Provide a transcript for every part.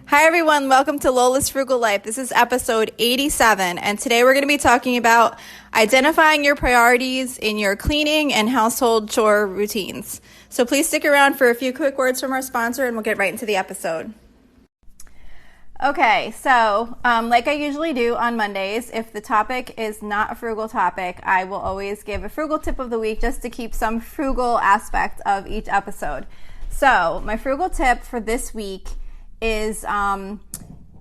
Hi everyone, welcome to Lola's Frugal Life. This is episode 87, and today we're going to be talking about identifying your priorities in your cleaning and household chore routines. So please stick around for a few quick words from our sponsor and we'll get right into the episode. Okay, so like I usually do on Mondays, if the topic is not a frugal topic, I will always give a frugal tip of the week just to keep some frugal aspect of each episode. So my frugal tip for this week is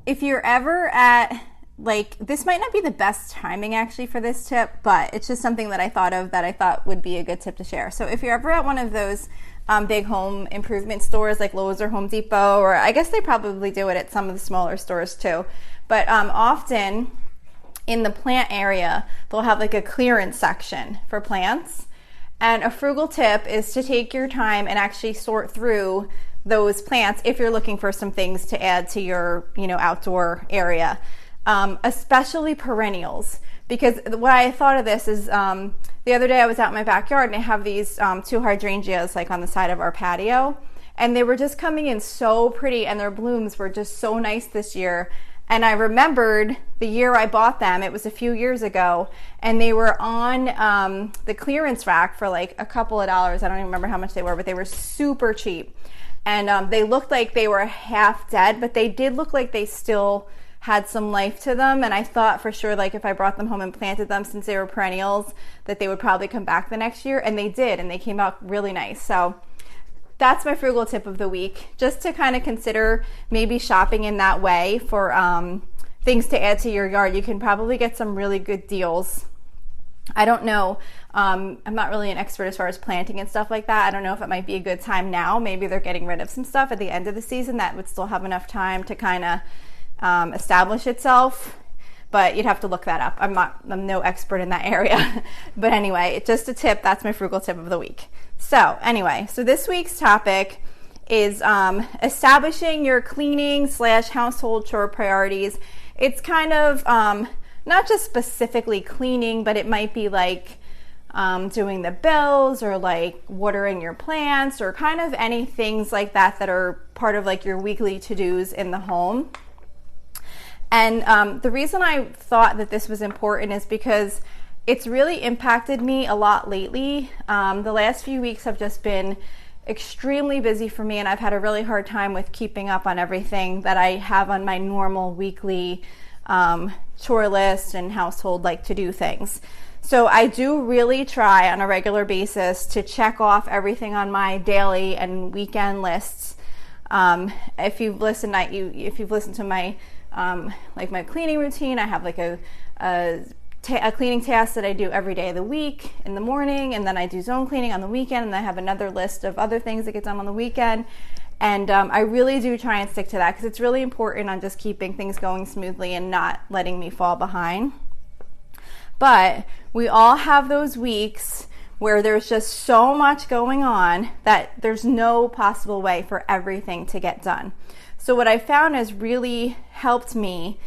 if you're ever at, this might not be the best timing actually for this tip, but it's just something that I thought of that I thought would be a good tip to share. So if you're ever at one of those big home improvement stores like Lowe's or Home Depot, or I guess they probably do it at some of the smaller stores too, but often in the plant area, they'll have like a clearance section for plants. And a frugal tip is to take your time and actually sort through those plants if you're looking for some things to add to your, outdoor area, especially perennials. Because what I thought of this is the other day I was out in my backyard and I have these two hydrangeas on the side of our patio, and they were just coming in so pretty and their blooms were just so nice this year. And I remembered the year I bought them, it was a few years ago, and they were on the clearance rack for a couple of dollars. I don't even remember how much they were, but they were super cheap. And they looked like they were half dead, but they did look like they still had some life to them. And I thought for sure, if I brought them home and planted them since they were perennials, that they would probably come back the next year. And they did, and they came out really nice. So that's my frugal tip of the week, just to kind of consider maybe shopping in that way for things to add to your yard. You can probably get some really good deals. I don't know. I'm not really an expert as far as planting and stuff like that. I don't know if it might be a good time now. Maybe they're getting rid of some stuff at the end of the season that would still have enough time to kind of establish itself. But you'd have to look that up. I'm no expert in that area. But anyway, just a tip. That's my frugal tip of the week. So anyway, this week's topic is establishing your cleaning / household chore priorities. It's kind of not just specifically cleaning, but it might be doing the bills or watering your plants or kind of any things like that that are part of your weekly to-dos in the home. And the reason I thought that this was important is because it's really impacted me a lot lately. The last few weeks have just been extremely busy for me, and I've had a really hard time with keeping up on everything that I have on my normal weekly chore list and household to-do things. So I do really try on a regular basis to check off everything on my daily and weekend lists. If you've listened to my my cleaning routine, I have a cleaning task that I do every day of the week in the morning, and then I do zone cleaning on the weekend, and I have another list of other things that get done on the weekend. And I really do try and stick to that because it's really important on just keeping things going smoothly and not letting me fall behind. But we all have those weeks where there's just so much going on that there's no possible way for everything to get done. So what I found has really helped me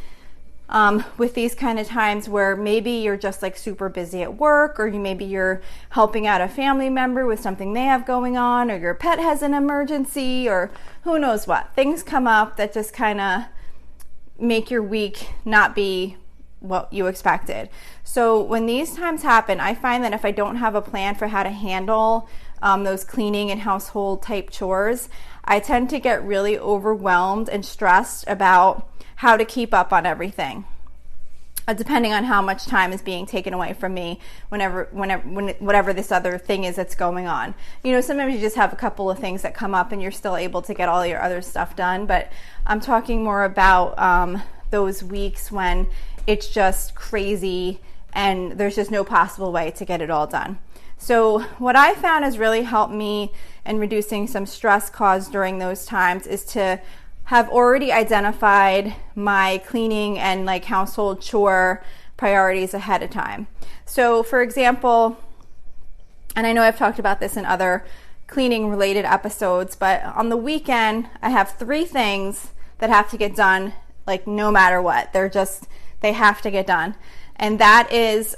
with these kind of times where maybe you're just super busy at work, or maybe you're helping out a family member with something they have going on, or your pet has an emergency, or who knows what. Things come up that just kind of make your week not be what you expected. So when these times happen, I find that if I don't have a plan for how to handle those cleaning and household type chores, I tend to get really overwhelmed and stressed about how to keep up on everything, depending on how much time is being taken away from me whatever this other thing is that's going on. Sometimes you just have a couple of things that come up and you're still able to get all your other stuff done, but I'm talking more about those weeks when it's just crazy and there's just no possible way to get it all done. So what I found has really helped me in reducing some stress caused during those times is to have already identified my cleaning and household chore priorities ahead of time. So for example, and I know I've talked about this in other cleaning related episodes, but on the weekend I have 3 things that have to get done no matter what. They have to get done. And that is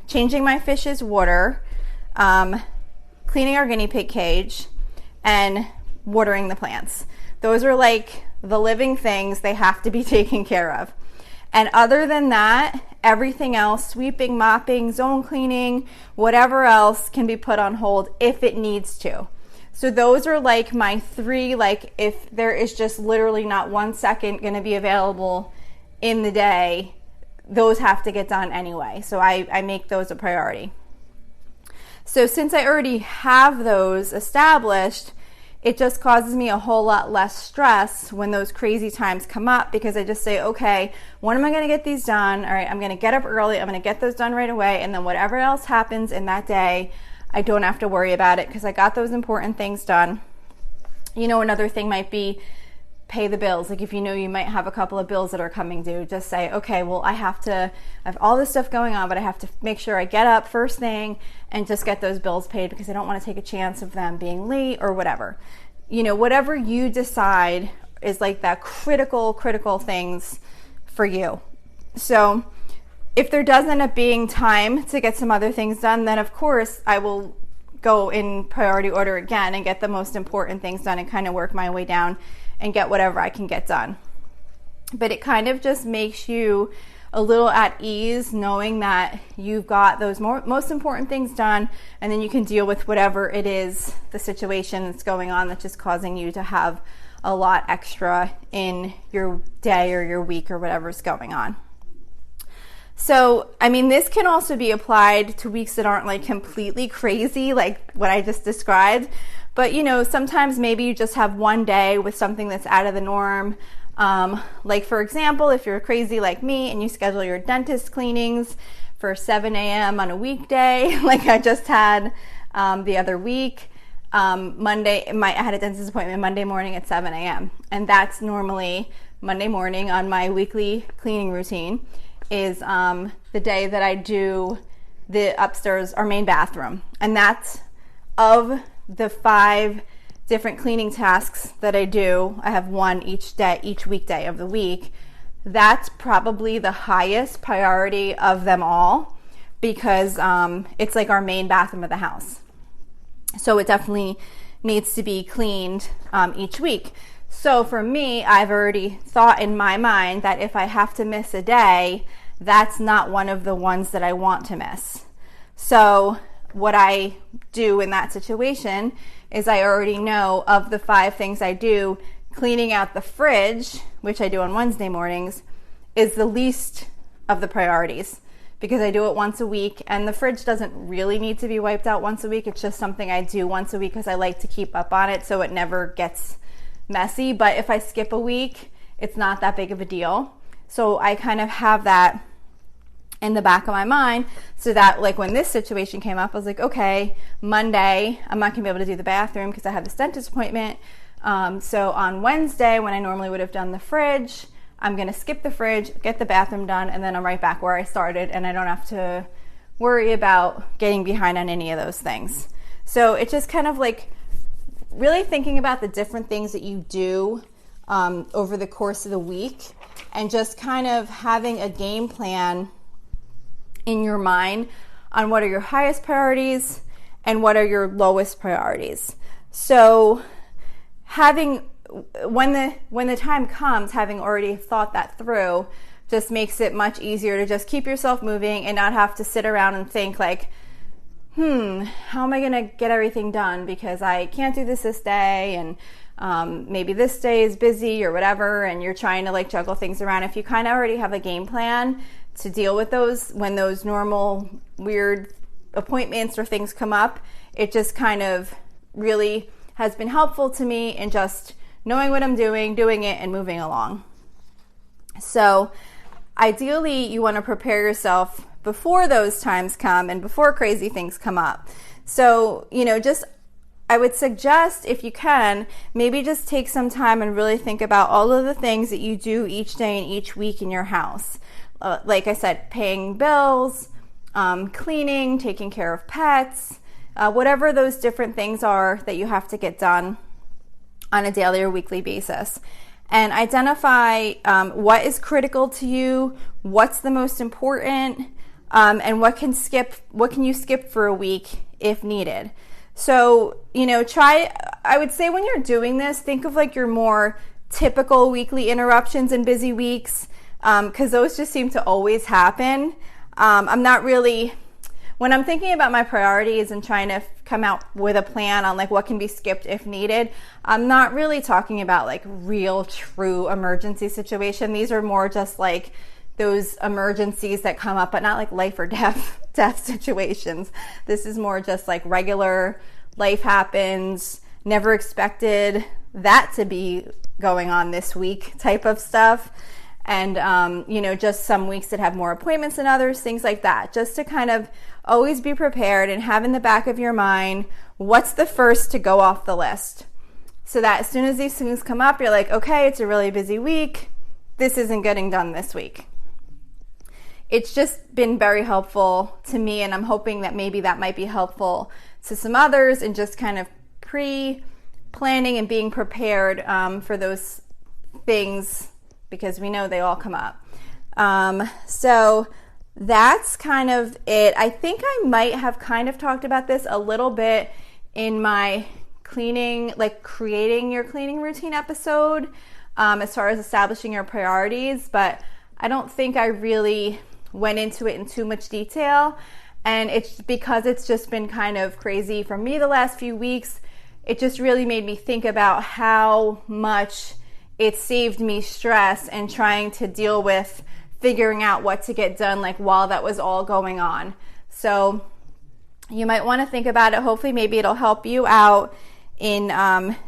changing my fish's water, cleaning our guinea pig cage, and watering the plants. Those are the living things, they have to be taken care of. And other than that, everything else, sweeping, mopping, zone cleaning, whatever else, can be put on hold if it needs to. So those are like my three, like if there is just literally not 1 second going to be available in the day, those have to get done anyway. So I make those a priority. So since I already have those established, it just causes me a whole lot less stress when those crazy times come up, because I just say, okay, when am I going to get these done? All right, I'm going to get up early. I'm going to get those done right away. And then whatever else happens in that day, I don't have to worry about it because I got those important things done. You know, another thing might be pay the bills. Like if you know you might have a couple of bills that are coming due, just say, okay, well, I have all this stuff going on, but I have to make sure I get up first thing and just get those bills paid because I don't want to take a chance of them being late or whatever. You know, whatever you decide is like that critical things for you. So if there does end up being time to get some other things done, then of course I will go in priority order again and get the most important things done and kind of work my way down and get whatever I can get done. But it kind of just makes you a little at ease knowing that you've got those most important things done, and then you can deal with whatever it is, the situation that's going on that's just causing you to have a lot extra in your day or your week or whatever's going on. So, I mean, this can also be applied to weeks that aren't like completely crazy, like what I just described. But, you know, sometimes maybe you just have one day with something that's out of the norm. Like, for example, if you're crazy like me and you schedule your dentist cleanings for 7 a.m. on a weekday, like I just had the other week, I had a dentist appointment Monday morning at 7 a.m. And that's normally Monday morning on my weekly cleaning routine. Is the day that I do the upstairs, our main bathroom. And that's of the 5 different cleaning tasks that I do. I have one each weekday of the week. That's probably the highest priority of them all because it's like our main bathroom of the house. So it definitely needs to be cleaned each week. So for me, I've already thought in my mind that if I have to miss a day, that's not one of the ones that I want to miss. So what I do in that situation is I already know of the 5 things I do, cleaning out the fridge, which I do on Wednesday mornings, is the least of the priorities because I do it once a week, and the fridge doesn't really need to be wiped out once a week. It's just something I do once a week because I like to keep up on it so it never gets messy. But if I skip a week, it's not that big of a deal. So I kind of have that in the back of my mind so that like when this situation came up, I was like, okay, Monday, I'm not gonna be able to do the bathroom because I have this dentist appointment. So on Wednesday, when I normally would have done the fridge, I'm gonna skip the fridge, get the bathroom done, and then I'm right back where I started, and I don't have to worry about getting behind on any of those things. So it's just kind of like really thinking about the different things that you do over the course of the week and just kind of having a game plan in your mind on what are your highest priorities and what are your lowest priorities. So when the time comes, having already thought that through just makes it much easier to just keep yourself moving and not have to sit around and think like, how am I going to get everything done because I can't do this day, and maybe this day is busy or whatever, and you're trying to like juggle things around. If you kind of already have a game plan to deal with those when those normal weird appointments or things come up, it just kind of really has been helpful to me in just knowing what I'm doing it, and moving along. So ideally, you want to prepare yourself before those times come and before crazy things come up. So, I would suggest, if you can, maybe just take some time and really think about all of the things that you do each day and each week in your house. Like I said, paying bills, cleaning, taking care of pets, whatever those different things are that you have to get done on a daily or weekly basis. And identify what is critical to you, what's the most important, and what can you skip for a week if needed. So, I would say when you're doing this, think of like your more typical weekly interruptions and busy weeks, because those just seem to always happen. I'm not really, when I'm thinking about my priorities and trying to come out with a plan on like what can be skipped if needed, I'm not really talking about like real true emergency situation. These are more just like those emergencies that come up, but not like life or death situations. This is more just like regular life happens, never expected that to be going on this week type of stuff. And, just some weeks that have more appointments than others, things like that, just to kind of always be prepared and have in the back of your mind, what's the first to go off the list? So that as soon as these things come up, you're like, okay, it's a really busy week. This isn't getting done this week. It's just been very helpful to me, and I'm hoping that maybe that might be helpful to some others, and just kind of pre-planning and being prepared for those things, because we know they all come up. So that's kind of it. I think I might have kind of talked about this a little bit in my cleaning, like creating your cleaning routine episode, as far as establishing your priorities, but I don't think I really went into it in too much detail. And it's because it's just been kind of crazy for me the last few weeks. It just really made me think about how much it saved me stress and trying to deal with figuring out what to get done like while that was all going on. So you might want to think about it. Hopefully maybe it'll help you out in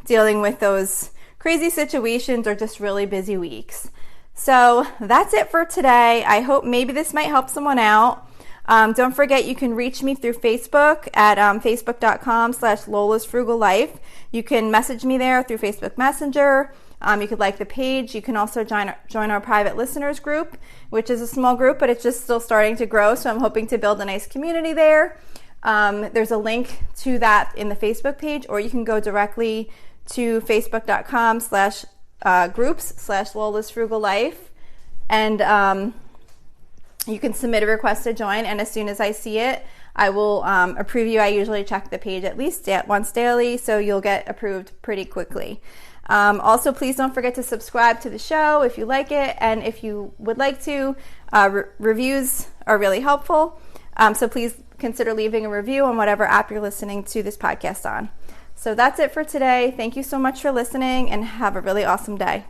dealing with those crazy situations or just really busy weeks. So that's it for today. I hope maybe this might help someone out. Don't forget, you can reach me through Facebook at facebook.com/Lola's Frugal Life. You can message me there through Facebook Messenger. You could like the page. You can also join our private listeners group, which is a small group, but it's just still starting to grow. So I'm hoping to build a nice community there. There's a link to that in the Facebook page, or you can go directly to facebook.com/groups/Lola's Frugal Life. And you can submit a request to join, and as soon as I see it, I will approve you. I usually check the page at least once daily, so you'll get approved pretty quickly. Also, please don't forget to subscribe to the show if you like it, and if you would like to, reviews are really helpful. So please consider leaving a review on whatever app you're listening to this podcast on. So that's it for today. Thank you so much for listening, and have a really awesome day.